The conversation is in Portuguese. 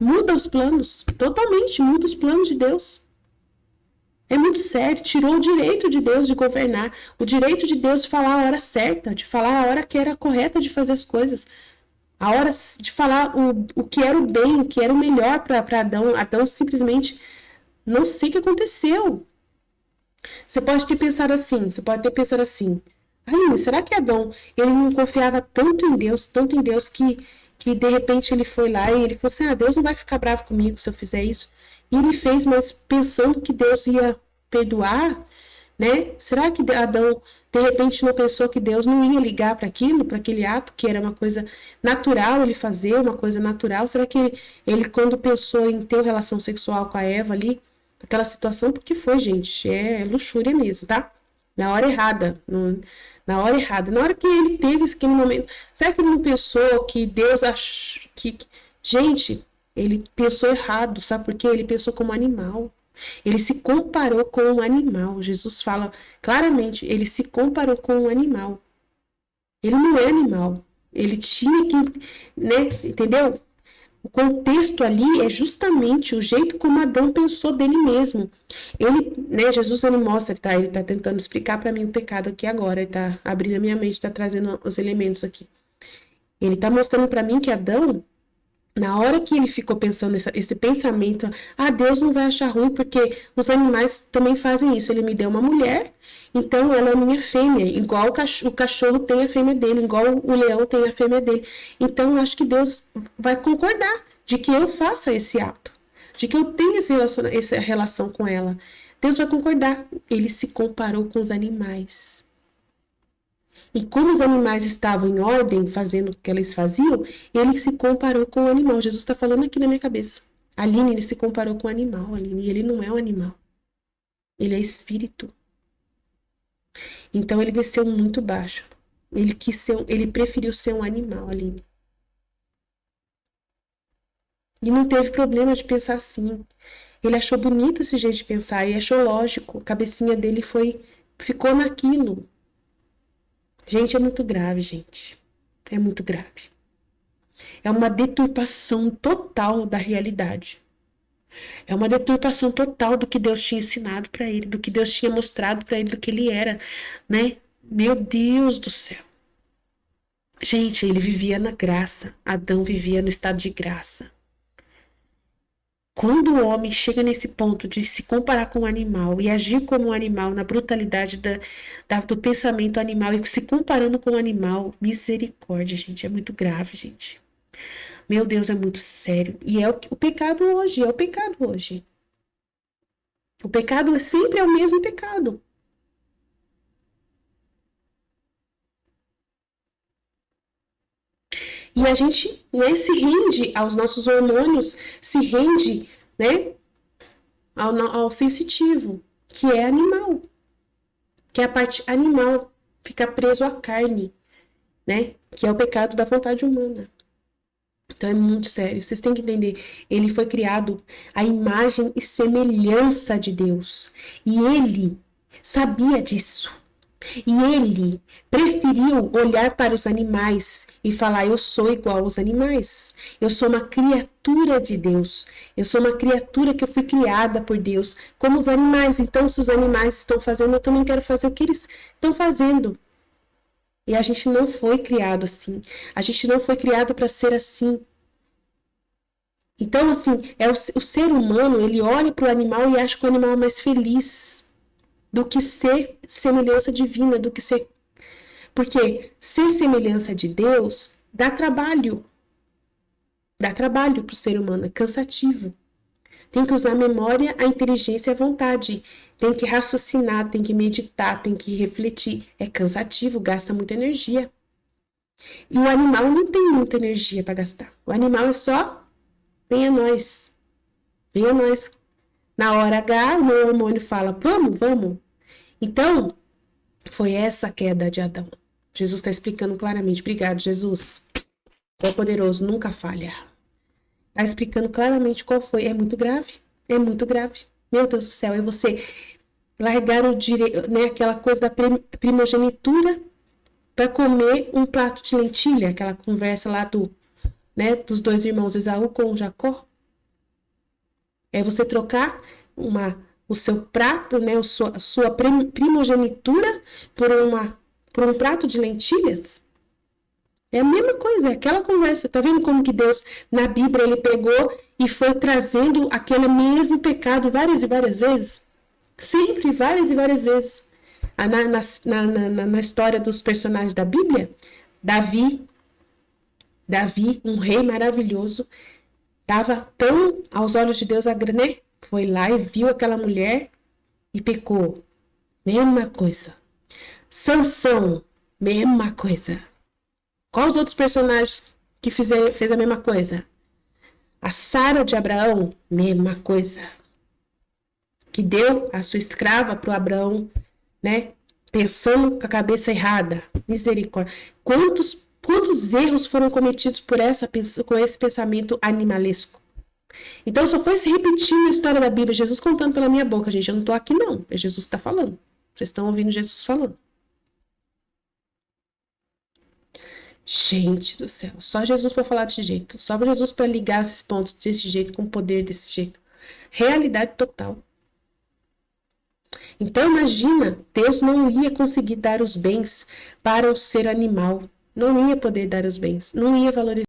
Muda os planos, totalmente muda os planos de Deus. É muito sério, tirou o direito de Deus de governar, o direito de Deus de falar a hora certa, de falar a hora que era correta de fazer as coisas, a hora de falar o que era o bem, o que era o melhor para Adão. Adão simplesmente não sei o que aconteceu. Você pode ter pensado assim, Aline, será que Adão, ele não confiava tanto em Deus, que de repente ele foi lá e ele falou assim, Deus não vai ficar bravo comigo se eu fizer isso. E ele fez, mas pensando que Deus ia perdoar, né? Será que Adão, de repente, não pensou que Deus não ia ligar para aquilo, para aquele ato, que era uma coisa natural ele fazer, uma coisa natural? Será que ele quando pensou em ter relação sexual com a Eva ali, aquela situação, porque foi, gente, é luxúria mesmo, tá? Na hora errada, na hora errada, na hora que ele teve aquele momento, será que ele não pensou que Deus achou que, gente, ele pensou errado, sabe por quê? Ele pensou como animal. Ele se comparou com um animal. Jesus fala claramente, ele se comparou com um animal. Ele não é animal. Ele tinha que, né, entendeu? O contexto ali é justamente o jeito como Adão pensou dele mesmo. Ele, né, Jesus ele mostra, ele tá tentando explicar para mim o pecado aqui agora, ele tá abrindo a minha mente, tá trazendo os elementos aqui. Ele tá mostrando para mim que Adão, na hora que ele ficou pensando esse pensamento, Deus não vai achar ruim porque os animais também fazem isso. Ele me deu uma mulher, então ela é minha fêmea, igual o cachorro tem a fêmea dele, igual o leão tem a fêmea dele. Então eu acho que Deus vai concordar de que eu faça esse ato, de que eu tenha essa relação com ela. Deus vai concordar. Ele se comparou com os animais. E como os animais estavam em ordem, fazendo o que eles faziam, ele se comparou com o animal. Jesus está falando aqui na minha cabeça. Aline, ele se comparou com o animal, Aline, e ele não é um animal. Ele é espírito. Então ele desceu muito baixo. Ele preferiu ser um animal, Aline. E não teve problema de pensar assim. Ele achou bonito esse jeito de pensar e achou lógico. A cabecinha dele ficou naquilo. Gente, é muito grave, gente. É muito grave. É uma deturpação total da realidade. É uma deturpação total do que Deus tinha ensinado para ele, do que Deus tinha mostrado para ele, do que ele era, né? Meu Deus do céu. Gente, ele vivia na graça. Adão vivia no estado de graça. Quando o homem chega nesse ponto de se comparar com um animal e agir como um animal na brutalidade do pensamento animal e se comparando com um animal, misericórdia, gente, é muito grave, gente. Meu Deus, é muito sério. E é o pecado hoje, é o pecado hoje. O pecado sempre é o mesmo pecado. E a gente, né, se rende aos nossos hormônios, se rende, né, ao sensitivo, que é animal. Que é a parte animal, fica preso à carne, né, que é o pecado da vontade humana. Então é muito sério, vocês têm que entender, ele foi criado à imagem e semelhança de Deus, e ele sabia disso, e ele preferiu olhar para os animais e falar, eu sou igual aos animais, eu sou uma criatura de Deus, eu sou uma criatura que eu fui criada por Deus, como os animais, então se os animais estão fazendo, eu também quero fazer o que eles estão fazendo. E a gente não foi criado assim. A gente não foi criado para ser assim. Então, assim, o ser humano, ele olha para o animal e acha que o animal é mais feliz do que ser semelhança divina, do que ser... Porque ser semelhança de Deus dá trabalho. Dá trabalho para o ser humano, é cansativo. Tem que usar a memória, a inteligência e a vontade. Tem que raciocinar, tem que meditar, tem que refletir. É cansativo, gasta muita energia. E o animal não tem muita energia para gastar. O animal é só, vem a nós. Vem a nós. Na hora H, o meu hormônio fala, vamos, vamos. Então, foi essa a queda de Adão. Jesus está explicando claramente. Obrigado, Jesus. É poderoso, nunca falha. Está explicando claramente qual foi. É muito grave. É muito grave. Meu Deus do céu, é você largar o direito, né, aquela coisa da primogenitura para comer um prato de lentilha, aquela conversa lá dos dois irmãos Esaú com Jacó. É você trocar o seu prato, né, a sua primogenitura por um prato de lentilhas? É a mesma coisa, é aquela conversa. Tá vendo como que Deus, na Bíblia, ele pegou e foi trazendo aquele mesmo pecado várias e várias vezes? Sempre, várias e várias vezes. Na história dos personagens da Bíblia, Davi, um rei maravilhoso, estava tão aos olhos de Deus, né? Foi lá e viu aquela mulher e pecou. Mesma coisa. Sansão, mesma coisa. Quais os outros personagens que fez a mesma coisa? A Sara de Abraão, mesma coisa. Que deu a sua escrava para o Abraão, né? Pensando com a cabeça errada. Misericórdia. Quantos erros foram cometidos com esse pensamento animalesco? Então só foi se repetindo a história da Bíblia, Jesus contando pela minha boca, gente. Eu não estou aqui, não. É Jesus que está falando. Vocês estão ouvindo Jesus falando. Gente do céu, só Jesus para falar desse jeito, só Jesus para ligar esses pontos desse jeito, com poder desse jeito. Realidade total. Então imagina, Deus não ia conseguir dar os bens para o ser animal, não ia poder dar os bens, não ia valorizar